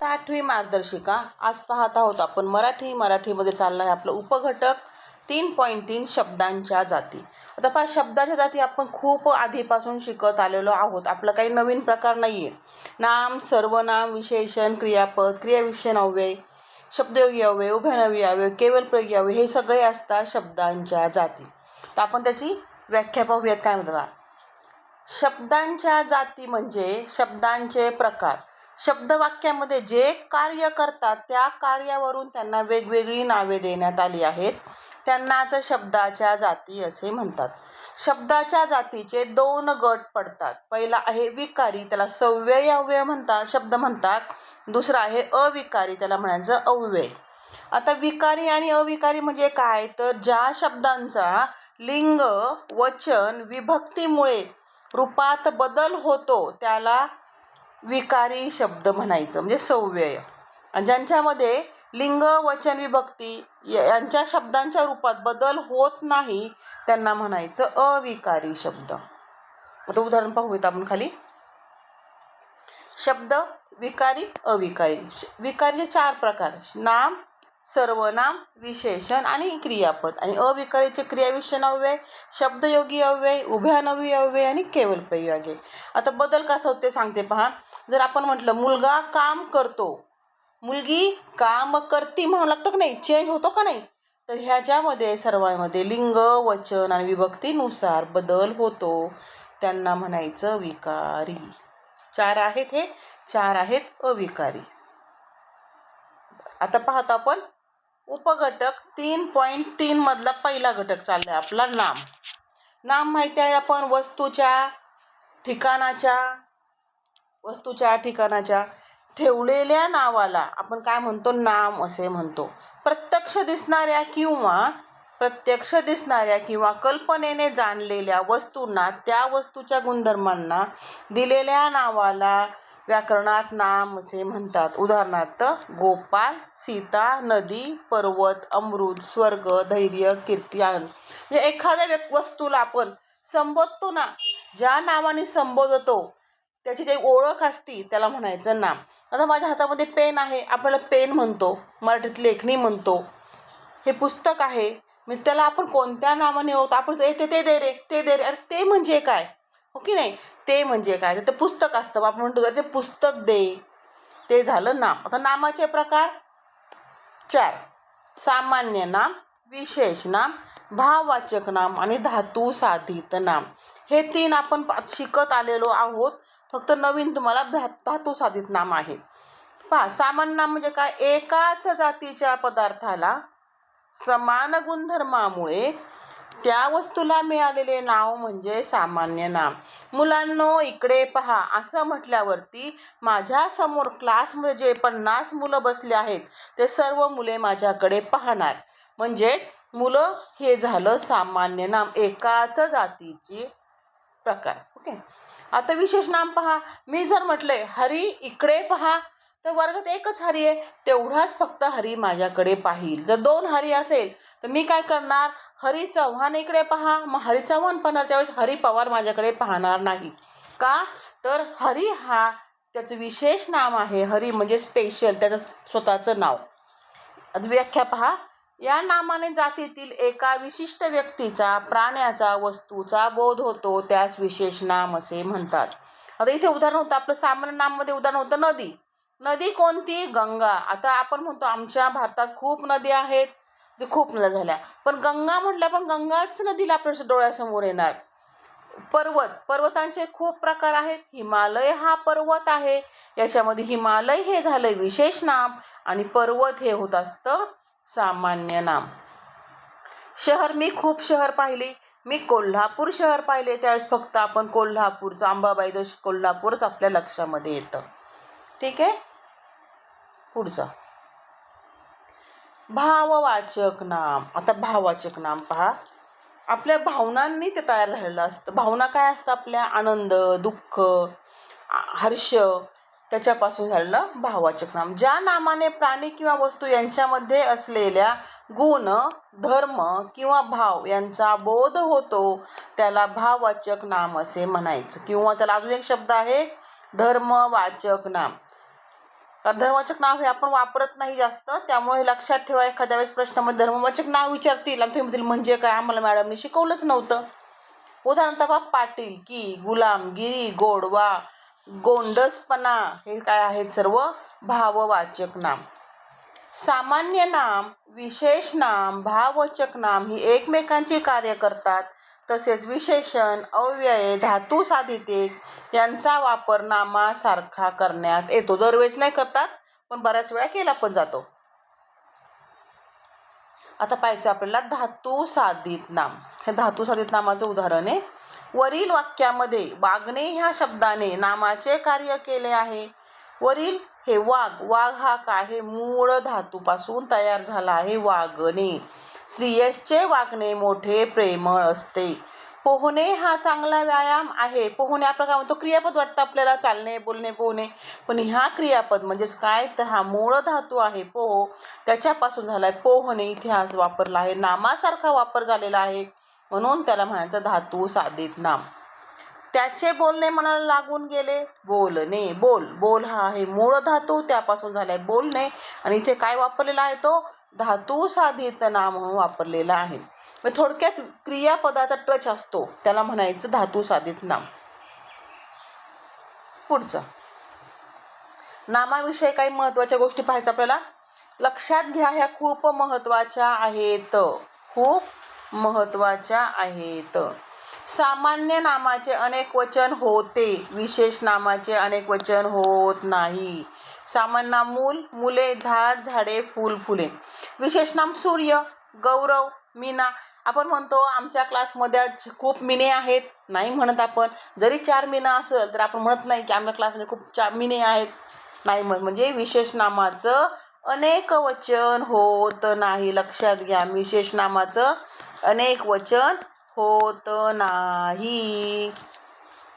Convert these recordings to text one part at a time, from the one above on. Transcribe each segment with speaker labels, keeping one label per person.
Speaker 1: इयत्ता 8वी मार्गदर्शिका. आज पाहत आहोत आपण मराठीमध्ये चाललं आहे आपलं उपघटक 3.3 शब्दांच्या जाती. आता पहा, शब्दाच्या जाती आपण खूप आधीपासून शिकत आलेलो आहोत. आपलं काही नवीन प्रकार नाही आहे. नाम, सर्वनाम, विशेषण, क्रियापद, क्रियाविशेषण अव्यय, शब्दयोगी अव्यय, उभयनामी अव्यय, केवलप्रयोगी अव्यय हे सगळे असतात शब्दांच्या जाती. तर आपण त्याची व्याख्या पाहूयात. काय म्हणतात? शब्दांच्या जाती म्हणजे शब्दांचे प्रकार. शब्द वाक्यामध्ये जे कार्य करतात त्या कार्यावरून त्यांना वेगवेगळी नावे देण्यात आली आहेत. त्यांनाच शब्दाच्या जाती असे म्हणतात. शब्दाच्या जातीचे 2 गट पडतात. पहिला आहे विकारी, त्याला सव्यय अव्यय म्हणतात, शब्द म्हणतात. दुसरा आहे अविकारी, त्याला म्हणायचं अव्यय. आता विकारी आणि अविकारी म्हणजे काय, तर ज्या शब्दांचा लिंग, वचन, विभक्तीमुळे रूपात बदल होतो त्याला विकारी शब्द म्हणायचं, म्हणजे सव्यय. आणि ज्यांच्यामध्ये लिंग, वचन, विभक्ती यांच्या शब्दांच्या रूपात बदल होत नाही त्यांना म्हणायचं अविकारी शब्द. आता उदाहरण पाहूयात आपण खाली. शब्द विकारी, अविकारी. विकारीचे 4 प्रकार: नाम, सर्वनाम, विशेषण आणि क्रियापद. आणि अविकारीचे क्रियाविशेषण अव्यय, शब्दयोगी अव्यय, उभयनामी अव्यय आणि केवलप्रयोगी अव्यय. आता बदल कसा होतो ते सांगते पहा. जर आपण म्हटलं मुलगा काम करतो, मुलगी काम करती म्हणावं लागतं का नाही, चेंज होतो का नाही, तर ह्याच्यामध्ये सर्वांमध्ये लिंग, वचन आणि विभक्तीनुसार बदल होतो, त्यांना म्हणायचं विकारी. 4 आहेत हे, 4 आहेत अविकारी. आता पाहतो आपण उपघटक 3.3 मधला पहिला घटक चाललाय आपला नाम. नाम माहिती आहे आपण, वस्तूच्या ठिकाणाच्या ठेवलेल्या नावाला आपण काय म्हणतो, नाम असे म्हणतो. प्रत्यक्ष दिसणाऱ्या किंवा कल्पनेने जाणलेल्या वस्तूंना, त्या वस्तूच्या गुणधर्मांना दिलेल्या नावाला व्याकरणात नाम असे म्हणतात. उदाहरणार्थ गोपाल, सीता, नदी, पर्वत, अमृत, स्वर्ग, धैर्य, कीर्ती, आनंद. म्हणजे एखाद्या वस्तूला आपण संबोधतो ना, ज्या नावाने संबोधतो त्याची जी ओळख असती त्याला म्हणायचं नाम. आता माझ्या हातामध्ये पेन आहे, आपल्याला पेन म्हणतो, मराठीत लेखणी म्हणतो. हे पुस्तक आहे, मी त्याला आपण कोणत्या नावाने ओळखतो, आपण ते दे रे, ते दे रे. अरे ते म्हणजे काय, हो की नाही, ते म्हणजे काय, ते पुस्तक असतं, आपण म्हणतो ते पुस्तक दे, ते झालं नाम. आता नामाचे प्रकार 4: सामान्य नाम, विशेष नाम, भाववाचक नाम आणि धातू साधित नाम. हे 3 आपण शिकत आलेलो आहोत, फक्त नवीन तुम्हाला धातू साधित नाम आहे. पहा, सामान्य नाम म्हणजे काय, एकाच जातीच्या पदार्थाला समान गुणधर्मामुळे त्या वस्तूला मिळालेले नाव म्हणजे सामान्य नाम. मुलांनो इकडे पहा, असं म्हटल्यावरती माझ्या समोर क्लासमध्ये जे 50 मुलं बसले आहेत ते सर्व मुले माझ्याकडे पाहणार, म्हणजे मुलं हे झालं सामान्य नाम, एकाच जातीचे प्रकार. ओके. आता विशेष नाम पहा, मी जर म्हटले हरी इकडे पहा, तर वर्गात एकच हरी आहे, तेवढाच फक्त हरी माझ्याकडे पाहिल. जर 2 हरी असेल तर मी काय करणार, हरी चव्हाण इकडे पहा, मग हरी चव्हाण पाहणार, त्यावेळेस हरी पवार माझ्याकडे पाहणार नाही. का, तर हरी हा त्याचं विशेष नाम आहे. हरी म्हणजे स्पेशल, त्याचं स्वतःचं नाव. व्याख्या पहा, या नामाने जातीतील एका विशिष्ट व्यक्तीचा, प्राण्याचा, वस्तूचा बोध होतो, त्यास विशेष नाम असे म्हणतात. आता इथे उदाहरण होतं आपलं सामान्य नाम मध्ये, उदाहरण होतं नदी. नदी कोणती, गंगा. आता आपण म्हणतो आमच्या भारतात खूप नदी आहेत, ते खूप नद्या झाल्या, पण गंगा म्हटल्या पण गंगाच नदीला आपल्या डोळ्यासमोर येणार. पर्वतांचे खूप प्रकार आहेत. हिमालय हा पर्वत आहे, याच्यामध्ये हिमालय हे झालं विशेष नाम आणि पर्वत हे होत असतं सामान्य नाम. शहर, मी खूप शहर पाहिली, मी कोल्हापूर शहर पाहिले, त्यावेळेस फक्त आपण कोल्हापूरचं अंबाबाई कोल्हापूरच आपल्या लक्षामध्ये येतं. ठीक आहे. पुढचं भाववाचक नाम. आता भाववाचक नाम पहा, आपल्या भावनांनी ते तयार झालेलं असतं. भावना काय असतं आपल्या, आनंद, दुःख, हर्ष, त्याच्यापासून झालेलं भाववाचक नाम. ज्या नामाने प्राणी किंवा वस्तू यांच्यामध्ये असलेल्या गुण, धर्म किंवा भाव यांचा बोध होतो त्याला भाववाचक नाम असे म्हणायचं. किंवा त्याला अजून एक शब्द आहे धर्मवाचक नाम. कारण धर्मवाचक नाव हे आपण वापरत नाही जास्त, त्यामुळे हे लक्षात ठेवा. एखाद्या वेळेस प्रश्नामध्ये धर्मवाचक नाव विचारतील आणि तुम्ही म्हणतील म्हणजे काय, आम्हाला मॅडमने शिकवलंच नव्हतं. उदाहरणार्थ पहा, पाटील की, गुलामगिरी, गोडवा, गोंडसपणा हे काय आहेत, सर्व भाववाचक नाम. सामान्य नाम, विशेष नाम, भाववाचक नाम ही एकमेकांची कार्य करतात. तसेच विशेषण, अव्यय, धातू साधिते यांचा वापर नामासारखा करण्यात येतो. दरवेळेस नाही करतात, पण बऱ्याच वेळा केला पण जातो. आता पाहायचं आपल्याला धातू साधित नाम. हे धातू साधित नामाचं उदाहरण आहे. वरील वाक्यामध्ये वागणे ह्या शब्दाने नामाचे कार्य केले आहे. वरील हे वाघ, वाघ हा काय, हे मूळ धातूपासून तयार झाला आहे, वागणे. स्त्रियेचे वागणे मोठे प्रेमळ असते. पोहणे हा चांगला व्यायाम आहे. पोहणे आपलं काय म्हणतो, क्रियापद वाटतं आपल्याला, चालणे, बोलणे, पोहणे. पण ह्या क्रियापद म्हणजेच काय, तर हा मूळ धातू आहे पोह, त्याच्यापासून झालाय पोहणे. इथे हा वापरला आहे, नामासारखा वापर झालेला आहे, म्हणून त्याला म्हणायचं धातू साधित नाम. त्याचे बोलणे मनाला लागून गेले, बोलणे. बोल, बोल हा आहे मूळ धातू, त्यापासून झालाय बोलणे, आणि इथे काय वापरलेला आहे, तो धातू साधित नाम म्हणून वापरलेला आहे. थोडक्यात क्रियापदाचा टच असतो, त्याला म्हणायचं धातू साधित नाम. पुढचं नामाविषयी काही महत्त्वाच्या गोष्टी पाहायच्या आपल्याला. लक्षात घ्या, ह्या खूप महत्त्वाच्या आहेत, खूप महत्त्वाच्या आहेत. सामान्य नामाचे अनेक वचन होते, विशेष नामाचे अनेक वचन होत नाही. सामान्य नाम मूल, मुले, झाड, झाडे, फूल, फुले. विशेष नाम सूर्य, गौरव, मीना. आपण म्हणतो आमच्या क्लासमध्ये खूप मिने आहेत, नाही म्हणत आपण. जरी 4 मीना असेल तर आपण म्हणत नाही की आमच्या क्लासमध्ये खूप मिने आहेत, नाही म्हणत. म्हणजे विशेष नामाचं अनेक वचन होत नाही. लक्षात घ्या, विशेष नामाचं अनेक वचन होत नाही.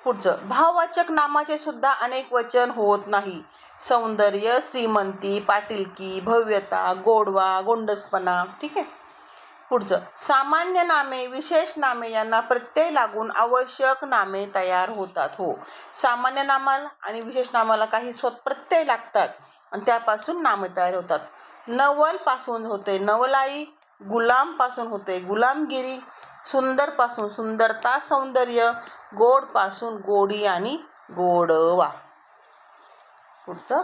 Speaker 1: पुढचं भाववाचक नामाचे सुद्धा अनेक वचन होत नाही. सौंदर्य, श्रीमंती, पाटीलकी, भव्यता, गोडवा, गोंडसपणा. ठीक आहे. पुढचं सामान्य नामे, विशेष नामे यांना प्रत्यय लागून आवश्यक नामे तयार होतात. हो, सामान्य नामाला आणि विशेष नामाला काही प्रत्यय लागतात आणि त्यापासून नामे तयार होतात. नवल पासून होते नवलाई, गुलाम पासून होते गुलामगिरी, सुंदर पासून सुंदरता, सौंदर्य, गोड पासून गोडी आणि गोडवा. पुढचं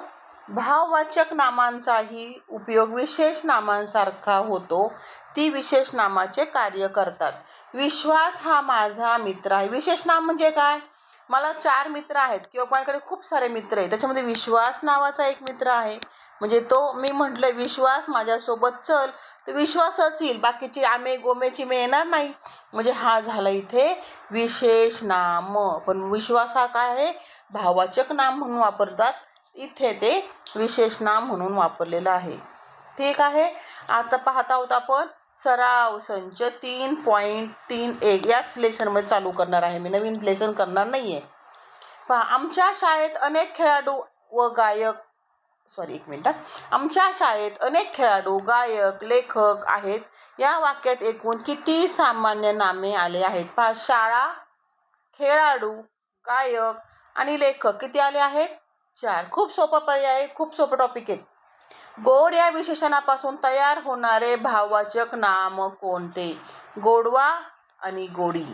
Speaker 1: भाववाचक नामांचाही उपयोग विशेष नामांसारखा होतो. ती विशेष नामाचे कार्य करतात. विश्वास हा माझा मित्र आहे. विशेष नाम म्हणजे काय, मला 4 मित्र आहेत किंवा माझ्याकडे खूप सारे मित्र आहेत, त्याच्यामध्ये विश्वास नावाचा एक मित्र आहे. म्हणजे तो, मी म्हटलं विश्वास माझ्यासोबत चल, तर विश्वासच येईल, बाकीची आमे गोमेची मे येणार नाही. म्हणजे हा झाला इथे विशेष नाम. पण विश्वास हा काय आहे, भाववाचक नाम म्हणून वापरतात, इथे ते विशेष नाम म्हणून वापरलेलं आहे. ठीक आहे. आता पाहत आहोत आपण सराव संच 3.31. याच लेसनमध्ये चालू करणार आहे मी, नवीन लेसन करणार नाही आहे. पहा, आमच्या शाळेत अनेक खेळाडू व गायक आमच्या शाळेत अनेक खेळाडू, गायक, लेखक आहेत. या वाक्यात एकूण किती सामान्य नामे आले आहेत. पहा, शाळा, खेळाडू, गायक आणि लेखक किती आले आहेत, 4. खूप सोपा पर्याय, खूप सोपं टॉपिक आहे. गोड या विशेषणापासून तयार होणारे भाववाचक नाम कोणते, गोडवा आणि गोडी.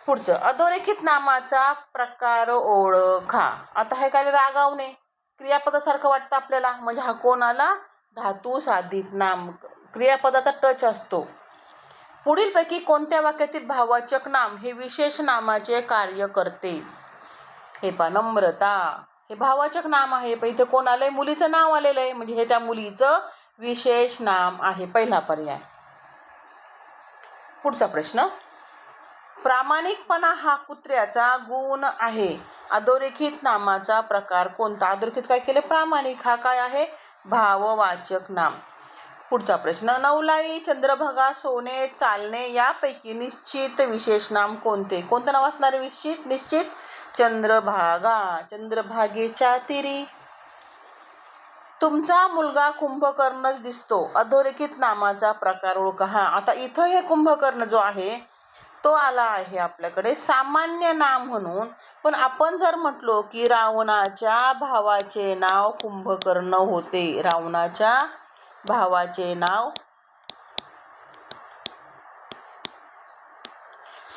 Speaker 1: पुढचं अधोरेखित नामाचा प्रकार ओळखा. आता हे काय, रागावणे, क्रियापदासारखं वाटतं आपल्याला, म्हणजे हा कोण आला, धातू साधित नाम, क्रियापदाचा टच असतो. पुढीलपैकी कोणत्या वाक्यातील भाववाचक नाम हे विशेष नामाचे कार्य करते. हे पहा, नम्रता हे भाववाचक नाम आहे, पण इथे कोण आलंय, मुलीचं नाव आलेलं आहे, म्हणजे हे त्या मुलीचं विशेष नाम आहे. पहिला पर्याय. पुढचा प्रश्न, प्रामाणिकपणा हा कुत्र्याचा गुण आहे. अधोरेखित नामाचा प्रकार कोणता. अधोरेखित काय केले, प्रामाणिक, हा काय आहे, भाववाचक नाम. पुढचा प्रश्न, नवलाई, चंद्रभागा, सोने, चालणे यापैकी निश्चित विशेष नाम कोणते. कोणतं नाव असणार निश्चित, चंद्रभागा, चंद्रभागेच्या तीरी. तुमचा मुलगा कुंभकर्णच दिसतो. अधोरेखित नामाचा प्रकार ओळखा. हा, आता इथं हे कुंभकर्ण जो आहे तो आला आहे आपल्याकडे सामान्य नाम म्हणून. पण आपण जर म्हटलो की रावणाच्या भावाचे नाव कुंभकर्ण होते, रावणाच्या भावाचे नाव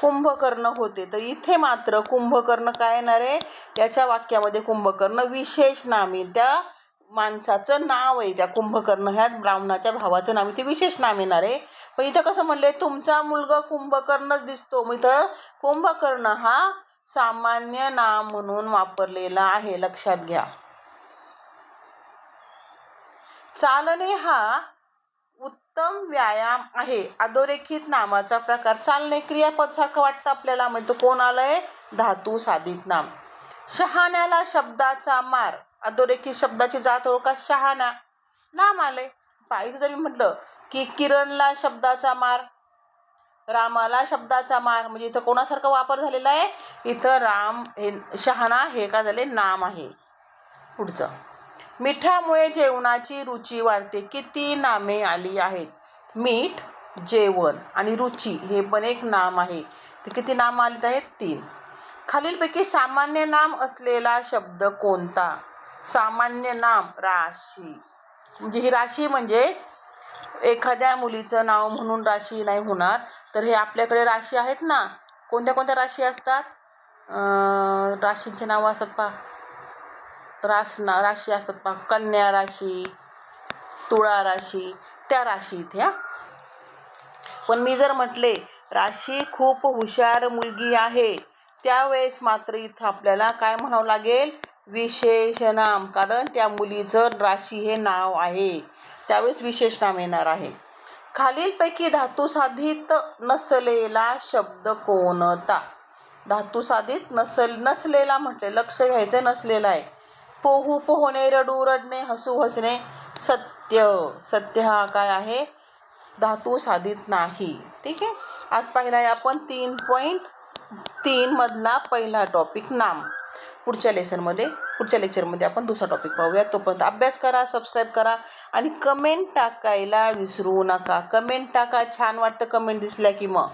Speaker 1: कुंभकर्ण होते, तर इथे मात्र कुंभकर्ण काय येणार आहे, याच्या वाक्यामध्ये कुंभकर्ण विशेष नामी, त्या माणसाचं नाव आहे, त्या कुंभकर्ण ह्या ब्राह्मणाच्या भावाचं नाव, ते विशेष नाम येणार आहे. पण इथं कसं म्हणले, तुमचा मुलगा कुंभकर्णच दिसतो, मग इथं कुंभकर्ण हा सामान्य नाम म्हणून वापरलेला आहे, लक्षात घ्या. चालणे हा उत्तम व्यायाम आहे. अधोरेखित नामाचा प्रकार. चालणे क्रियापद सारखं वाटतं आपल्याला, म्हणजे तो कोण आलंय, धातू साधित नाम. शहाण्याला शब्दाचा मार. अधोरेखित शब्दाची जात ओळखा, शहाणा नाम आले. पाहिजे जरी म्हटलं की किरणला शब्दाचा मार, रामाला शब्दाचा मार, म्हणजे इथं कोणासारखा वापर झालेला आहे, इथं राम हे शहाणा हे का झाले, नाम आहे. पुढचं, मिठामुळे जेवणाची रुची वाढते. किती नामे आली आहेत. मीठ, जेवण आणि रुची हे पण एक नाम आहे. तर किती नाम आली आहेत, 3. खालीलपैकी सामान्य नाम असलेला शब्द कोणता. सामान्य नाम राशी, म्हणजे ही राशी म्हणजे एखाद्या मुलीचं नाव म्हणून राशी नाही होणार. तर हे आपल्याकडे राशी आहेत ना, कोणत्या कोणत्या राशी असतात, राशींचे नावं असतात पहा, राशी असतात पहा, कन्या राशी, तुळा राशी, त्या राशी इथे. पण मी जर म्हटले राशी खूप हुशार मुलगी आहे, त्यावेळेस मात्र इथं आपल्याला काय म्हणावं लागेल, विशेष नाम, कारण त्या मुलीचं राशी हे नाव आहे, त्यावेळेस विशेष नाम येणार आहे. खालीलपैकी धातुसाधित नसलेला शब्द कोणता. धातुसाधित नसलेला म्हटले, लक्ष घ्यायचं, नसलेला आहे. पोहू पोहणे, रडू रडणे, हसू हसणे. सत्य, सत्य हा काय आहे, धातू साधित नाही. ठीक आहे. आज पाहिला आहे आपण 3.3 मधला पहिला टॉपिक नाम. पुढच्या लेक्चरमध्ये आपण दुसरा टॉपिक पाहूया. तोपर्यंत अभ्यास करा, सबस्क्राईब करा आणि कमेंट टाकायला विसरू नका. कमेंट टाका, छान वाटतं कमेंट दिसल्या की मग